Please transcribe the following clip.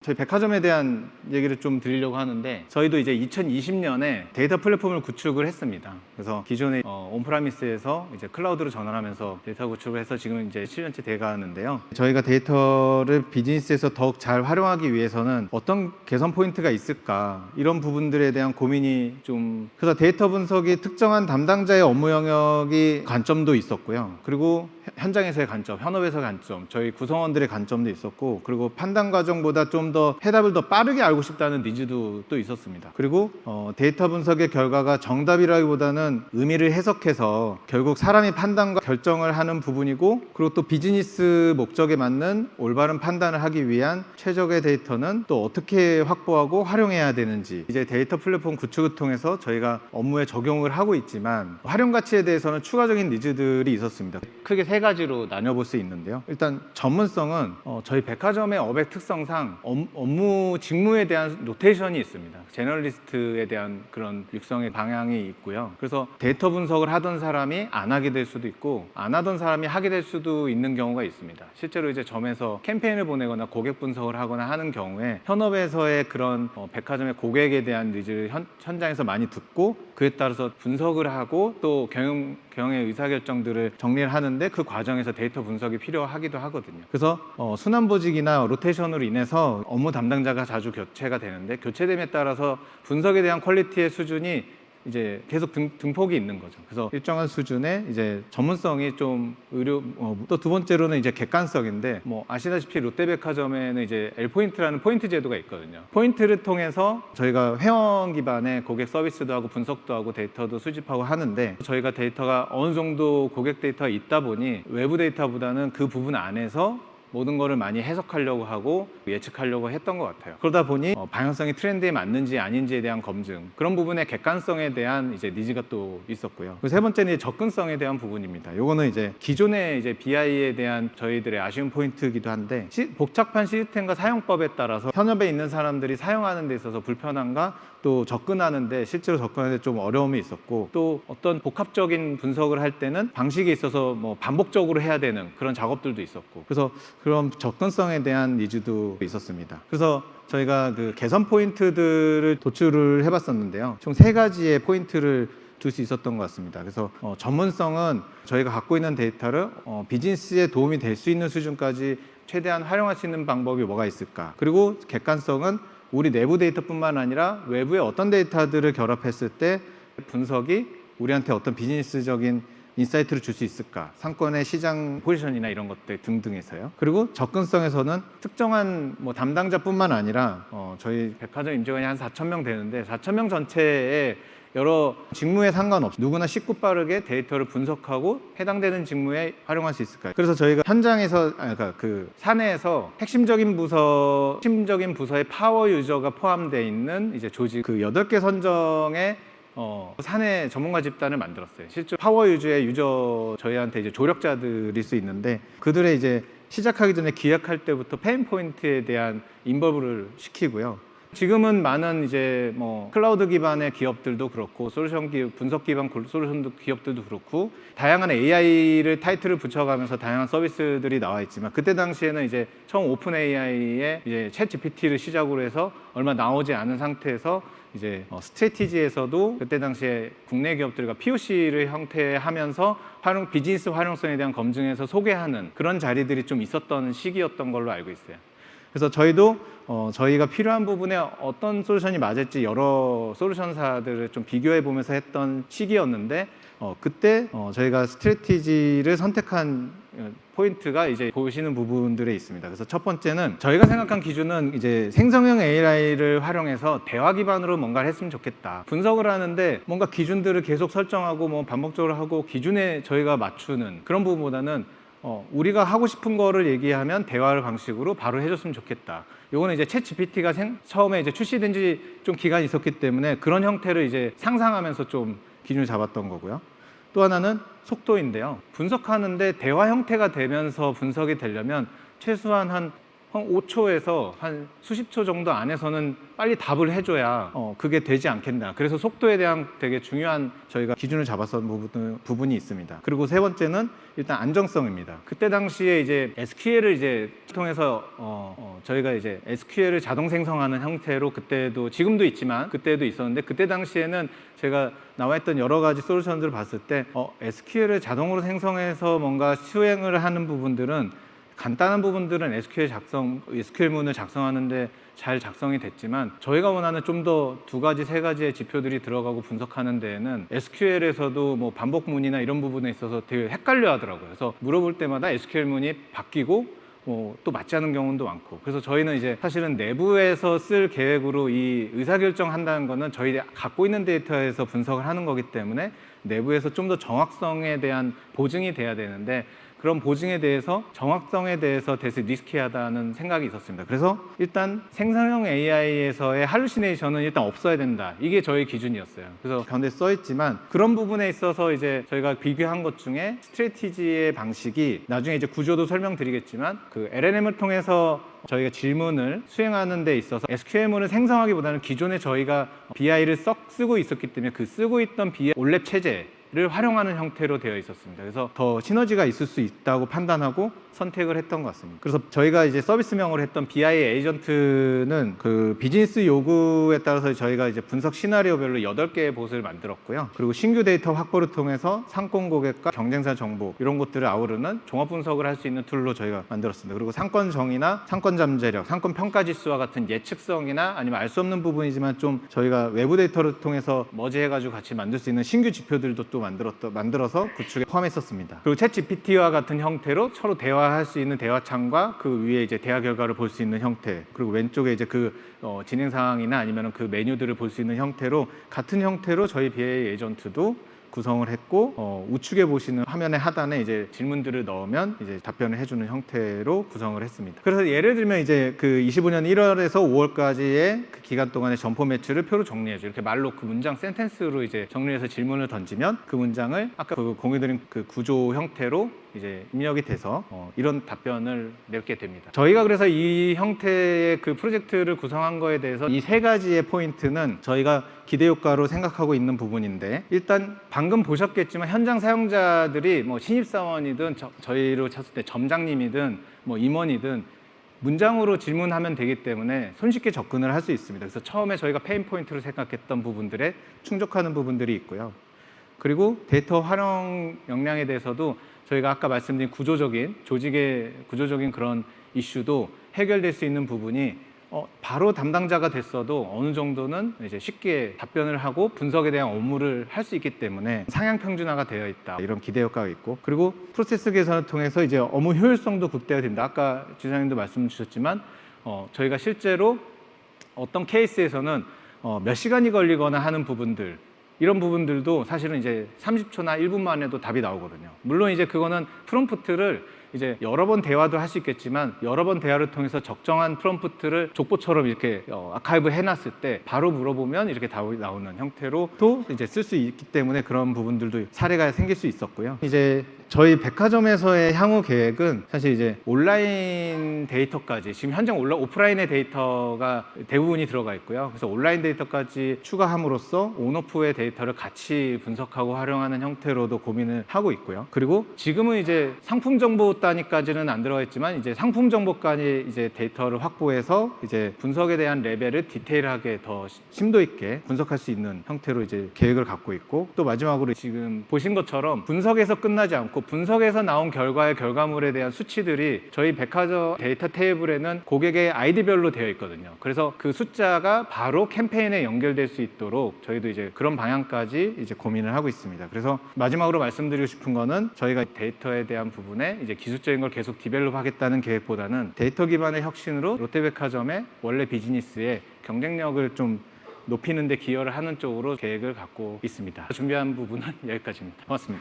저희 백화점에 대한 얘기를 좀 드리려고 하는데, 저희도 이제 2020년에 데이터 플랫폼을 구축을 했습니다. 그래서 기존의 온프라미스에서 이제 클라우드로 전환하면서 데이터 구축을 해서 지금 이제 7년째 돼가는데요. 저희가 데이터를 비즈니스에서 더욱 잘 활용하기 위해서는 어떤 개선 포인트가 있을까, 이런 부분들에 대한 고민이 좀, 그래서 데이터 분석이 특정한 담당자의 업무 영역이 관점도 있었고요. 그리고 현장에서의 관점, 현업에서의 관점, 저희 구성원들의 관점도 있었고, 그리고 판단 과정보다 좀 더 해답을 더 빠르게 알고 싶다는 니즈도 또 있었습니다. 그리고 데이터 분석의 결과가 정답이라기보다는 의미를 해석해서 결국 사람이 판단과 결정을 하는 부분이고, 그리고 또 비즈니스 목적에 맞는 올바른 판단을 하기 위한 최적의 데이터는 또 어떻게 확보하고 활용해야 되는지, 이제 데이터 플랫폼 구축을 통해서 저희가 업무에 적용을 하고 있지만, 활용 가치에 대해서는 추가적인 니즈들이 있었습니다. 크게 세 가지로 나눠볼 수 있는데요. 일단 전문성은 저희 백화점의 업의 특성상 업무 직무에 대한 로테이션이 있습니다. 제너럴리스트에 대한 그런 육성의 방향이 있고요. 그래서 데이터 분석을 하던 사람이 안 하게 될 수도 있고, 안 하던 사람이 하게 될 수도 있는 경우가 있습니다. 실제로 이제 점에서 캠페인을 보내거나 고객 분석을 하거나 하는 경우에 현업에서의 그런 백화점의 고객에 대한 니즈를 현장에서 많이 듣고, 그에 따라서 분석을 하고 또 경영의 의사결정들을 정리를 하는데, 그 과정에서 데이터 분석이 필요하기도 하거든요. 그래서 순환보직이나 로테이션으로 인해서 업무 담당자가 자주 교체가 되는데, 교체됨에 따라서 분석에 대한 퀄리티의 수준이 이제 계속 등폭이 있는 거죠. 그래서 일정한 수준의 이제 전문성이 좀 또 두 번째로는 이제 객관성인데, 아시다시피 롯데백화점에는 이제 L포인트라는 포인트 제도가 있거든요. 포인트를 통해서 저희가 회원 기반의 고객 서비스도 하고 분석도 하고 데이터도 수집하고 하는데, 저희가 데이터가 어느 정도 고객 데이터가 있다 보니 외부 데이터보다는 그 부분 안에서 모든 거를 많이 해석하려고 하고 예측하려고 했던 것 같아요. 그러다 보니 방향성이 트렌드에 맞는지 아닌지에 대한 검증, 그런 부분의 객관성에 대한 이제 니즈가 또 있었고요. 세 번째는 접근성에 대한 부분입니다. 요거는 이제 기존의 이제 BI에 대한 저희들의 아쉬운 포인트이기도 한데, 복잡한 시스템과 사용법에 따라서 현업에 있는 사람들이 사용하는 데 있어서 불편함과 또 접근하는데, 실제로 접근하는데 좀 어려움이 있었고, 또 어떤 복합적인 분석을 할 때는 방식에 있어서 반복적으로 해야 되는 그런 작업들도 있었고, 그래서 그런 접근성에 대한 니즈도 있었습니다. 그래서 저희가 그 개선 포인트들을 도출을 해봤었는데요. 총 3가지의 포인트를 둘 수 있었던 것 같습니다. 그래서 전문성은 저희가 갖고 있는 데이터를 비즈니스에 도움이 될 수 있는 수준까지 최대한 활용할 수 있는 방법이 뭐가 있을까. 그리고 객관성은 우리 내부 데이터뿐만 아니라 외부의 어떤 데이터들을 결합했을 때 분석이 우리한테 어떤 비즈니스적인 인사이트를 줄 수 있을까, 상권의 시장 포지션이나 이런 것들 등등에서요. 그리고 접근성에서는 특정한 담당자뿐만 아니라 저희 백화점 임직원이 한 4,000명 되는데, 4,000명 전체에 여러 직무에 상관없이 누구나 쉽고 빠르게 데이터를 분석하고 해당되는 직무에 활용할 수 있을까요? 그래서 저희가 현장에서, 그러니까 그 사내에서 핵심적인 부서의 파워 유저가 포함되어 있는 이제 조직 그 8개 선정의 사내 전문가 집단을 만들었어요. 실제 파워 유저의 저희한테 이제 조력자들일 수 있는데, 그들의 이제 시작하기 전에 기획할 때부터 페인 포인트에 대한 인벌브를 시키고요. 지금은 많은 이제 클라우드 기반의 기업들도 그렇고, 분석 기반 솔루션 기업들도 그렇고, 다양한 AI를 타이틀을 붙여가면서 다양한 서비스들이 나와 있지만, 그때 당시에는 이제 처음 오픈 AI의 이제 챗 GPT를 시작으로 해서 얼마 나오지 않은 상태에서 이제 스트래티지에서도 그때 당시에 국내 기업들과 POC를 형태하면서 비즈니스 활용성에 대한 검증에서 소개하는 그런 자리들이 좀 있었던 시기였던 걸로 알고 있어요. 그래서 저희도 저희가 필요한 부분에 어떤 솔루션이 맞을지 여러 솔루션사들을 좀 비교해 보면서 했던 시기였는데, 그때 저희가 스트래티지를 선택한 포인트가 이제 보시는 부분들에 있습니다. 그래서 첫 번째는 저희가 생각한 기준은 이제 생성형 AI를 활용해서 대화 기반으로 뭔가를 했으면 좋겠다. 분석을 하는데 뭔가 기준들을 계속 설정하고 반복적으로 하고 기준에 저희가 맞추는 그런 부분보다는 우리가 하고 싶은 거를 얘기하면 대화를 방식으로 바로 해줬으면 좋겠다. 요거는 이제 챗 GPT가 처음에 이제 출시된 지 좀 기간이 있었기 때문에 그런 형태를 이제 상상하면서 좀 기준을 잡았던 거고요. 또 하나는 속도인데요. 분석하는데 대화 형태가 되면서 분석이 되려면 최소한 한 한 5초에서 한 수십 초 정도 안에서는 빨리 답을 해줘야 그게 되지 않겠나. 그래서 속도에 대한 되게 중요한 저희가 기준을 잡았던 부분이 있습니다. 그리고 세 번째는 일단 안정성입니다. 그때 당시에 이제 SQL을 이제 통해서 저희가 이제 SQL을 자동 생성하는 형태로 그때도 지금도 있지만 그때도 있었는데 그때 당시에는 제가 나와있던 여러 가지 솔루션들을 봤을 때 SQL을 자동으로 생성해서 뭔가 수행을 하는 부분들은 간단한 부분들은 SQL문을 작성하는데 잘 작성이 됐지만 저희가 원하는 좀 더 두 가지, 세 가지의 지표들이 들어가고 분석하는 데에는 SQL에서도 뭐 반복문이나 이런 부분에 있어서 되게 헷갈려 하더라고요. 그래서 물어볼 때마다 SQL문이 바뀌고 또 맞지 않은 경우도 많고 그래서 저희는 이제 사실은 내부에서 쓸 계획으로 이 의사결정한다는 거는 저희 갖고 있는 데이터에서 분석을 하는 거기 때문에 내부에서 좀 더 정확성에 대한 보증이 돼야 되는데 그런 보증에 대해서 정확성에 대해서 되게 리스키하다는 생각이 있었습니다. 그래서 일단 생성형 AI에서의 할루시네이션은 일단 없어야 된다. 이게 저희 기준이었어요. 그래서 가운데 써 있지만 그런 부분에 있어서 이제 저희가 비교한 것 중에 스트래티지의 방식이 나중에 이제 구조도 설명드리겠지만 그 LLM을 통해서 저희가 질문을 수행하는 데 있어서 SQL문을 생성하기보다는 기존에 저희가 BI를 쓰고 있었기 때문에 그 쓰고 있던 BI 올랩 체제를 활용하는 형태로 되어 있었습니다. 그래서 더 시너지가 있을 수 있다고 판단하고 선택을 했던 것 같습니다. 그래서 저희가 이제 서비스명으로 했던 BI 에이전트는 그 비즈니스 요구에 따라서 저희가 이제 분석 시나리오별로 8개의 봇을 만들었고요. 그리고 신규 데이터 확보를 통해서 상권 고객과 경쟁사 정보 이런 것들을 아우르는 종합 분석을 할 수 있는 툴로 저희가 만들었습니다. 그리고 상권 정의나 상권 잠재력, 상권 평가 지수와 같은 예측성이나 아니면 알 수 없는 부분이지만 좀 저희가 외부 데이터를 통해서 머지해가지고 같이 만들 수 있는 신규 지표들도 또 만들어서 구축에 포함했었습니다. 그리고 챗 GPT와 같은 형태로 서로 대화할 수 있는 대화창과 그 위에 이제 대화 결과를 볼 수 있는 형태, 그리고 왼쪽에 이제 그 진행 상황이나 아니면 그 메뉴들을 볼 수 있는 형태로 같은 형태로 저희 BI 에이전트도 구성을 했고 우측에 보시는 화면의 하단에 이제 질문들을 넣으면 이제 답변을 해주는 형태로 구성을 했습니다. 그래서 예를 들면 이제 그 25년 1월에서 5월까지의 그 기간 동안의 점포 매출을 표로 정리해줘. 이렇게 말로 그 문장 센텐스로 이제 정리해서 질문을 던지면 그 문장을 아까 그 공유드린 그 구조 형태로 이제 입력이 돼서 이런 답변을 내게 됩니다. 저희가 그래서 이 형태의 그 프로젝트를 구성한 거에 대해서 이 세 가지의 포인트는 저희가 기대 효과로 생각하고 있는 부분인데 일단 방금 보셨겠지만 현장 사용자들이 뭐 신입사원이든 저희로 쳤을 때 점장님이든 뭐 임원이든 문장으로 질문하면 되기 때문에 손쉽게 접근을 할 수 있습니다. 그래서 처음에 저희가 페인 포인트로 생각했던 부분들에 충족하는 부분들이 있고요. 그리고 데이터 활용 역량에 대해서도 저희가 아까 말씀드린 조직의 구조적인 그런 이슈도 해결될 수 있는 부분이 바로 담당자가 됐어도 어느 정도는 이제 쉽게 답변을 하고 분석에 대한 업무를 할 수 있기 때문에 상향 평준화가 되어 있다. 이런 기대 효과가 있고 그리고 프로세스 개선을 통해서 이제 업무 효율성도 극대화됩니다. 아까 지사님도 말씀 주셨지만 저희가 실제로 어떤 케이스에서는 몇 시간이 걸리거나 하는 부분들 이런 부분들도 사실은 이제 30초나 1분 만에도 답이 나오거든요. 물론 이제 그거는 프롬프트를 이제 여러 번 대화도 할 수 있겠지만 여러 번 대화를 통해서 적정한 프롬프트를 족보처럼 이렇게 아카이브 해놨을 때 바로 물어보면 이렇게 답이 나오는 형태로도 이제 쓸 수 있기 때문에 그런 부분들도 사례가 생길 수 있었고요. 이제 저희 백화점에서의 향후 계획은 사실 이제 온라인 데이터까지 지금 현재 오프라인의 데이터가 대부분이 들어가 있고요. 그래서 온라인 데이터까지 추가함으로써 온오프의 데이터를 같이 분석하고 활용하는 형태로도 고민을 하고 있고요. 그리고 지금은 이제 상품 정보 단위까지는 안 들어가 있지만 이제 상품 정보까지 이제 데이터를 확보해서 이제 분석에 대한 레벨을 디테일하게 더 심도 있게 분석할 수 있는 형태로 이제 계획을 갖고 있고 또 마지막으로 지금 보신 것처럼 분석에서 끝나지 않고 분석에서 나온 결과의 결과물에 대한 수치들이 저희 백화점 데이터 테이블에는 고객의 아이디별로 되어 있거든요. 그래서 그 숫자가 바로 캠페인에 연결될 수 있도록 저희도 이제 그런 방향까지 이제 고민을 하고 있습니다. 그래서 마지막으로 말씀드리고 싶은 거는 저희가 데이터에 대한 부분에 이제 기술적인 걸 계속 디벨롭 하겠다는 계획보다는 데이터 기반의 혁신으로 롯데백화점의 원래 비즈니스의 경쟁력을 좀 높이는 데 기여를 하는 쪽으로 계획을 갖고 있습니다. 준비한 부분은 여기까지입니다. 고맙습니다.